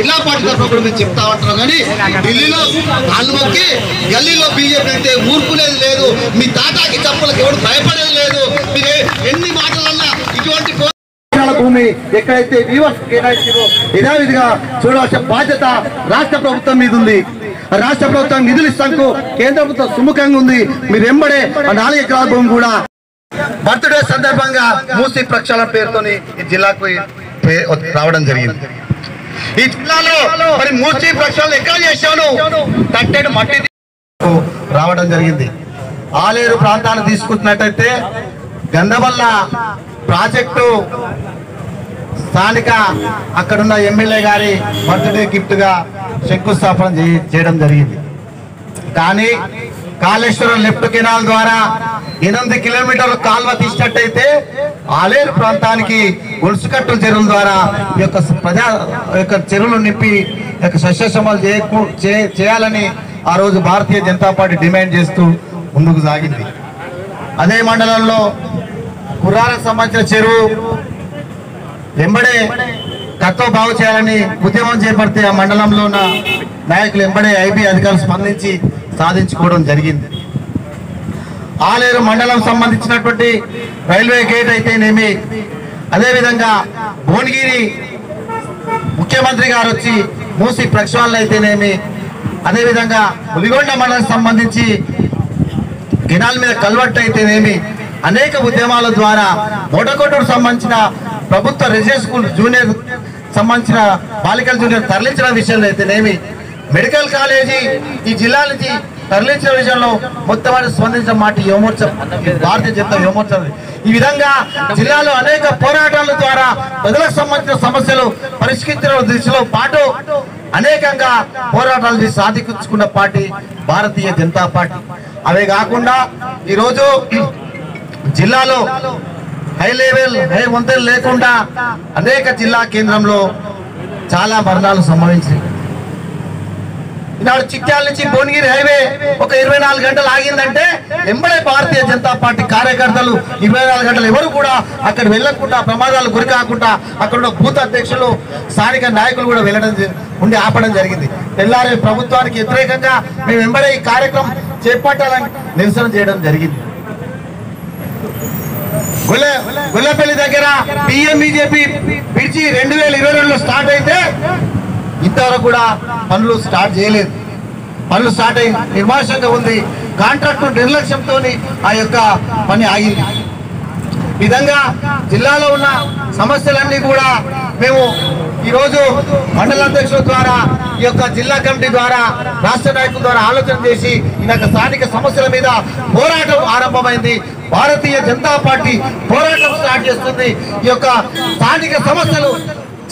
జిల్లా పార్టీ తరఫున కూడా మేము చెప్తా ఉంటాం. కానీ ఢిల్లీలో కాళ్ళు మొక్కి గల్లీలో బీజేపీ అంటే ఊరుకునేది లేదు. మీ తాటాకి చప్పులకు ఎవరు భయపడేది లేదు. మీరు ఎన్ని మాటలన్నా ఇటువంటి భూమి ఎక్కడైతే వీవర్స్ కేటాయించారో యథావిధిగా చూడవలసిన బాధ్యత రాష్ట్ర ప్రభుత్వం మీద ఉంది. రాష్ట్ర ప్రభుత్వం నిధులు ఇస్తానికి కేంద్ర ప్రభుత్వం సుముఖంగా ఉంది. మీరు ఎంబడే 4 ఎకరాల భూమి కూడా బర్త్డే సందర్భంగా మూసి ప్రక్షాళన పేరుతోని ఈ జిల్లాకు రావడం జరిగింది. ఈ జిల్లాలో మరి మూసి ప్రక్షాళన ఎక్కడ చేశాను తట్టెడు మట్టి రావడం జరిగింది. ఆలేరు ప్రాంతాన్ని తీసుకుంటున్నట్టయితే గంధవల్ల ప్రాజెక్టు స్థానిక అక్కడున్న ఎమ్మెల్యే గారి బర్త్డే గిఫ్ట్ గా శంకుస్థాపన చేయడం జరిగింది. కానీ కాళేశ్వరం లెఫ్ట్ కెనాల్ ద్వారా 8 కిలోమీటర్ల కాల్వ తీసినట్టయితే ఆలేరు ప్రాంతానికి గొలుసుకట్టు చెరువుల ద్వారా ఈ యొక్క చెరువులు నింపి సస్యశ్యామలు చేయాలని ఆ రోజు భారతీయ జనతా పార్టీ డిమాండ్ చేస్తూ ముందుకు సాగింది. అదే మండలంలో కుర్రాలకు సంబంధించిన చెరువు ఎంబడే కత్తో బాగు చేయాలని ఉద్యమం చేపడితే ఆ మండలంలో ఉన్న నాయకులు ఎంబడే ఐబీ అధికారులు స్పందించి సాధించుకోవడం జరిగింది. ఆలేరు మండలం సంబంధించినటువంటి రైల్వే గేట్ అయితేనేమి, అదేవిధంగా భువనగిరి ముఖ్యమంత్రి గారు వచ్చి మూసి ప్రక్షాళన అయితేనేమి, అదేవిధంగా పులిగొండ మండలం సంబంధించి కెనాల్ మీద కల్వర్ట్ అయితేనేమి, అనేక ఉద్యమాల ద్వారా మోటకొట్టూరు సంబంధించిన ప్రభుత్వ రెసిడెన్షియల్ స్కూల్ జూనియర్ సంబంధించిన బాలికల జూనియర్ తరలించిన విషయంలో అయితేనేమి, మెడికల్ కాలేజీ ఈ జిల్లా నుంచి తరలించిన విషయంలో మొత్తం స్పందించిన మాట యువమోర్చా భారతీయ జనతా యువమోర్చా. ఈ విధంగా జిల్లాలో అనేక పోరాటాల ద్వారా ప్రజలకు సంబంధించిన సమస్యలు పరిష్కరించిన దిశలో పాటు అనేకంగా పోరాటాలు చేసి సాధించుకున్న పార్టీ భారతీయ జనతా పార్టీ. అవే కాకుండా ఈరోజు జిల్లాలో హై వంతెనలు లేకుండా అనేక జిల్లా కేంద్రంలో చాలా మరణాలు సంభవించాయి. ఈనాడు చిట్యాల నుంచి భువనగిరి హైవే ఒక 24 గంటలు ఆగిందంటే ఎంబడే భారతీయ జనతా పార్టీ కార్యకర్తలు 24 గంటలు ఎవరు కూడా అక్కడ వెళ్లకుండా ప్రమాదాలు గురి కాకుండా అక్కడ ఉన్న బూత్ అధ్యక్షులు స్థానిక నాయకులు కూడా వెళ్ళడం ఉండి ఆపడం జరిగింది. తెల్లారే ప్రభుత్వానికి వ్యతిరేకంగా మేము ఎంబడే ఈ కార్యక్రమం చేపట్టాలని నిరసన చేయడం జరిగింది. గొల్లపల్లి దగ్గర పిఎం బీజేపీ పిలిచి 2022లో స్టార్ట్ అయితే ఇంతవరకు కూడా పనులు స్టార్ట్ చేయలేదు. పనులు స్టార్ట్ అయ్యి నిర్మాషంగా ఉంది. కాంట్రాక్టు నిర్లక్ష్యంతో ఆ యొక్క పని ఆగింది. ఈ విధంగా జిల్లాలో ఉన్న సమస్యలన్నీ కూడా మేము ఈరోజు మండల అధ్యక్షుల ద్వారా ఈ యొక్క జిల్లా కమిటీ ద్వారా రాష్ట్ర నాయకుల ద్వారా ఆలోచన చేసి ఈ యొక్క స్థానిక సమస్యల మీద పోరాటం ఆరంభమైంది. భారతీయ జనతా పార్టీ పోరాటం స్టార్ట్ చేస్తుంది. ఈ యొక్క స్థానిక సమస్యలు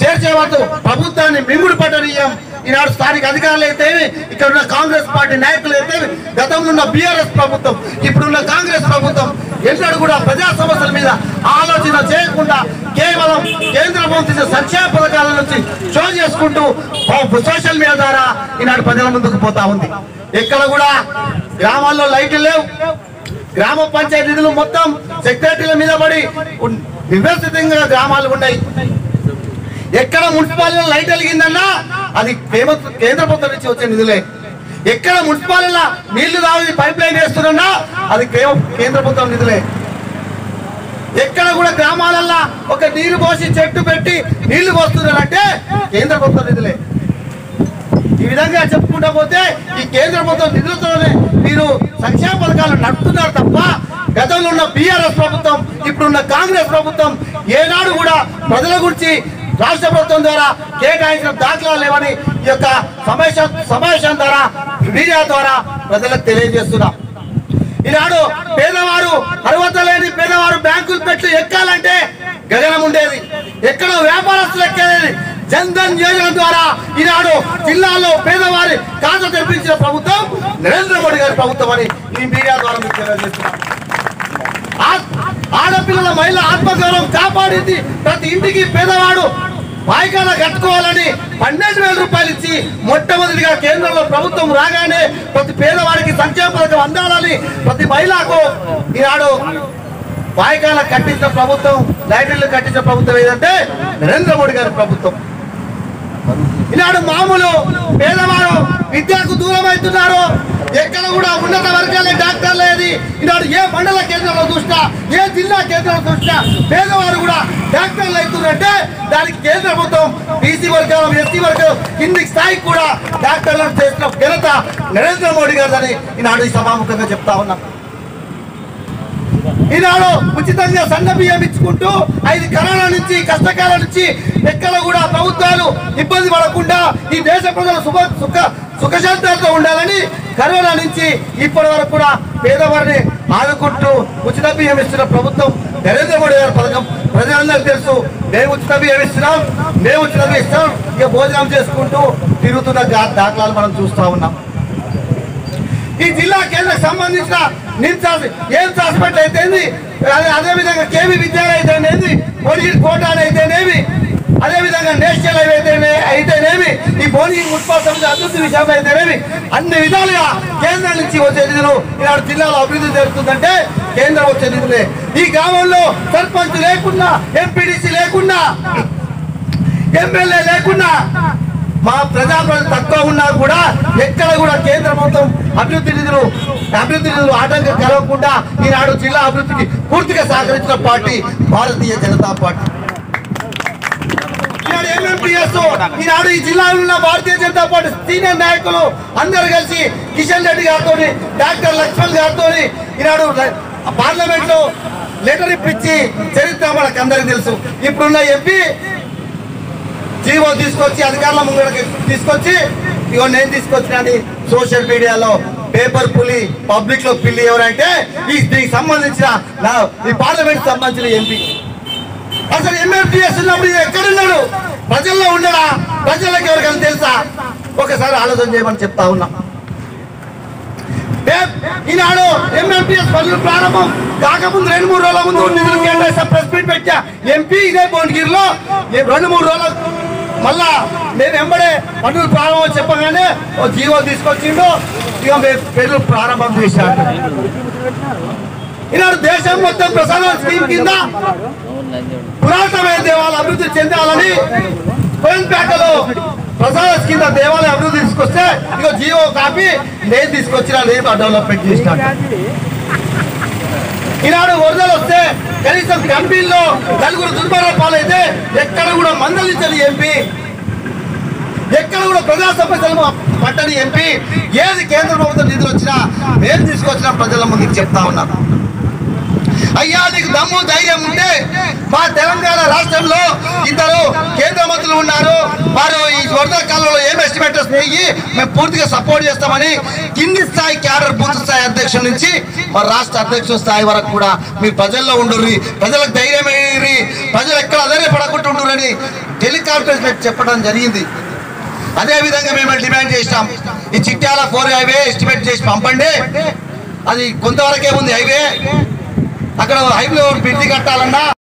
చేర్చేవాళ్ళు ప్రభుత్వాన్ని మింగుడు పట్టనీయం. ఈనాడు స్థానిక అధికారులు అయితే, ఇక్కడ ఉన్న కాంగ్రెస్ పార్టీ నాయకులు అయితే, గతంలో ఉన్న బీఆర్ఎస్ ప్రభుత్వం, ఇప్పుడున్న కాంగ్రెస్ ప్రభుత్వం ఎన్నడూ కూడా ప్రజా సమస్యల మీద ఆలోచన చేయకుండా కేవలం కేంద్ర ప్రభుత్వ సంక్షేమ పథకాల నుంచి షో చేసుకుంటూ సోషల్ మీడియా ద్వారా ఈనాడు ప్రజల ముందుకు పోతా ఉంది. ఎక్కడ కూడా గ్రామాల్లో లైట్లు లేవు. గ్రామ పంచాయతీ నిధులు మొత్తం సెక్రటరీల మీద పడి వివ్యవస్థితంగా గ్రామాలు ఉన్నాయి. ఎక్కడ మున్సిపాలిటీలో లైట్ వెలిగిందన్నా అది కేంద్ర ప్రభుత్వం నుంచి వచ్చే నిధులే. ఎక్కడ మున్సిపాలిటీలో నీళ్లు రావాలి పైప్ లైన్ వేస్తున్నా అది కేంద్ర ప్రభుత్వం నిధులే. ఎక్కడ కూడా గ్రామాలల్లో ఒక నీరు పోసి చెట్టు పెట్టి నీళ్లు పోస్తున్నారంటే కేంద్ర ప్రభుత్వం నిధులే. ఈ విధంగా చెప్పుకుంటా పోతే ఈ కేంద్ర ప్రభుత్వం నిధులతోనే మీరు సంక్షేమ పథకాలు నడుపుతున్నారు తప్ప గతంలో ఉన్న బీఆర్ఎస్ ప్రభుత్వం, ఇప్పుడున్న కాంగ్రెస్ ప్రభుత్వం ఏనాడు కూడా ప్రజల గురించి రాష్ట్ర ప్రభుత్వం ద్వారా కేటాయించిన దాఖలాలు లేవని ఈ యొక్క సమావేశం ద్వారా మీడియా ద్వారా ప్రజలకు తెలియజేస్తున్నాం. ఈనాడు పేదవారు అర్హత లేని పేదవారు బ్యాంకులు పెట్టి ఎక్కాలంటే గగనం ఉండేది. ఎక్కడో వ్యాపారస్తులు ఎక్కేది. జన్ ధన్ యోజన ద్వారా ఈనాడు జిల్లాలో పేదవారి ఖాతా తెరిపించిన ప్రభుత్వం నరేంద్ర మోడీ గారి ప్రభుత్వం అని ఈ మీడియా ద్వారా మీకు తెలియజేస్తున్నాం. ఆడపిల్లల మహిళ ఆత్మగౌరవం కాపాడింది. ప్రతి ఇంటికి పేదవాడు వాయికాల కట్టుకోవాలని 12,000 రూపాయలు ఇచ్చి మొట్టమొదటిగా కేంద్రంలో ప్రభుత్వం రాగానే ప్రతి పేదవాడికి సంక్షేమ పథకం అందాలని ప్రతి మహిళకు ఈనాడు వాయికాల కట్టించిన ప్రభుత్వం, లైబ్రరీలు కట్టించిన ప్రభుత్వం ఏదంటే నరేంద్ర మోడీ గారి ప్రభుత్వం. ఈనాడు మామూలు పేదవారు విద్యకు దూరం అవుతున్నారు. ఎక్కడ కూడా ఉన్నత వర్గాలే డాక్టర్ లేదు. ఈనాడు ఏ మండల కేంద్రంలో చూసినా, ఏ జిల్లా కేంద్రంలో చూసినా పేదవారు కూడా డాక్టర్లు అవుతున్నారంటే దానికి కేంద్ర ప్రభుత్వం బీసీ వర్గాలు, ఎస్టీ వర్గాలు కింది స్థాయికి కూడా డాక్టర్లను చేసిన ఘనత నరేంద్ర మోడీ గారిని ఈనాడు ఈ సభాముఖంగా చెప్తా ఉన్నాం. ఈనాడు ఉచితంగా సన్న బియ్యం ఇచ్చుకుంటూ 5 కరోనా నుంచి, కష్టకాలం నుంచి ఎక్కడ కూడా ప్రభుత్వాలు ఇబ్బంది పడకుండా ఈ దేశ ప్రజలు సుఖశాంతాలతో ఉండాలని కరోనా నుంచి ఇప్పటి వరకు కూడా పేదవారిని ఆదుకుంటూ ఉచిత బియ్యం ఇస్తున్న ప్రభుత్వం నరేంద్ర మోడీ గారి పథకం ప్రజలందరికీ తెలుసు. మేము ఉచిత బియ్యం ఇస్తున్నాం, మేము ఉచిత బియ్యం ఇస్తాం, ఇక భోజనం చేసుకుంటూ తిరుగుతున్న దాఖలాలు మనం చూస్తూ ఉన్నాం. ఈ జిల్లా కేంద్రకు సంబంధించిన ఎయిమ్స్ హాస్పిటల్ అయితేంది, అదేవిధంగా కేవీ విద్యాలయం అయితేనేది, భువనగిరి కోట అయితేనేమి, అదేవిధంగా నేషనల్ హైవే అయితేనేమి, ఈ భువనగిరి మున్సిపల్ సమితి అభివృద్ధి విషయంలో అయితేనేమి అన్ని విధాలుగా కేంద్రం నుంచి వచ్చే నిధులు ఈనాడు జిల్లాలో అభివృద్ధి జరుగుతుందంటే కేంద్రం వచ్చే నిధులే. ఈ గ్రామంలో సర్పంచ్ లేకున్నా, ఎంపీడీసీ లేకున్నా, ఎమ్మెల్యే లేకున్నా, మా ప్రజాప్రతినిధులు తక్కువ ఉన్నా కూడా ఎక్కడ కూడా కేంద్ర ప్రభుత్వం అభివృద్ధి నిధులు ఆటంకం కలగకుండా ఈనాడు జిల్లా అభివృద్ధికి పూర్తిగా సహకరించిన పార్టీ భారతీయ జనతా పార్టీ. ఎంఎంపీఎస్ ఈనాడు ఈ జిల్లాలో ఉన్న భారతీయ జనతా పార్టీ సీనియర్ నాయకులు అందరు కలిసి కిషన్ రెడ్డి గారితో, డాక్టర్ లక్ష్మణ్ గారితో ఈనాడు పార్లమెంట్ లో లెటర్ ఇప్పించి చరిత్ర మనకు అందరికి తెలుసు. ఇప్పుడున్న ఎంపీ జీవో తీసుకొచ్చి అధికారుల ముంగడికి తీసుకొచ్చి ఇగో నేను తీసుకొచ్చినని సోషల్ మీడియాలో పేపర్ పులి, పబ్లిక్ లో పిల్లి ఎవరంటే దీనికి సంబంధించిన ఈ పార్లమెంట్ సంబంధించిన ఎంపీ. అసలు ఎంఎంపీఎస్ ఉన్నప్పుడు ఎక్కడున్నాడు? ప్రజల్లో ఉండడా? ప్రజలకు ఎవరికైనా తెలుసా? ఒకసారి ఆలోచన చేయమని చెప్తా ఉన్నా. ఈనాడు ఎంఎంపీఎస్ పనులు ప్రారంభం కాకముందు 2-3 రోజుల ముందు నిధులు కేటాయిస్తా ప్రెస్ మీట్ పెట్టా ఎంపీ ఇదే భువనగిరిలో. 2-3 రోజులు మళ్ళా మేము వెంబడే పనులు ప్రారంభం చెప్పగానే ఓ జీవో తీసుకొచ్చిండు, ఇక మేము పనులు ప్రారంభం చేశాడు. ఈనాడు దేశం మొత్తం ప్రసాద స్కీమ్ కింద పురాతనమైన దేవాలయాలు అభివృద్ధి చెందాలని కోయంపేటలో ప్రసాద కింద దేవాలయ అభివృద్ధి తీసుకొస్తే ఇక జీవో కాపీ నేను తీసుకొచ్చిన, నేను డెవలప్మెంట్ చేసినాడు. ఈనాడు వరదలు వస్తే కనీసం కంపెనీలో 4 దుర్భర పాలైతే ఎక్కడ కూడా మందలించని ఎంపీ, ఎక్కడ కూడా ప్రజా సమస్యలు పట్టని ఎంపీ, ఏది కేంద్ర ప్రభుత్వం నిధులు వచ్చినా మేము తీసుకొచ్చిన ప్రజల ముందుకు చెప్తా ఉన్నాను. అయ్యా నీకు దమ్ము ధైర్యం ఉంటే మా తెలంగాణ రాష్ట్రంలో 2 కేంద్ర మంత్రులు ఉన్నారు, వారు ఈ వరద కాలంలో ఏం ఎస్టిమేటర్స్ వేయి మేము పూర్తిగా సపోర్ట్ చేస్తామని కింది స్థాయి క్యాడర్ బూత్ స్థాయి అధ్యక్షుల నుంచి మా రాష్ట్ర అధ్యక్షుల స్థాయి వరకు కూడా మీ ప్రజల్లో ఉండుర్రి, ప్రజలకు ధైర్యం వేయరి, ప్రజలు ఎక్కడ అధైర్యపడకుండా ఉండురని టెలికాన్ఫరెన్స్ చెప్పడం జరిగింది. అదేవిధంగా మేము డిమాండ్ చేసినాం, ఈ చిట్యాల 4 హైవే ఎస్టిమేట్ చేసి పంపండి. అది కొంతవరకే ఉంది హైవే, అక్కడ హైవే బ్రిడ్జి కట్టాలన్నా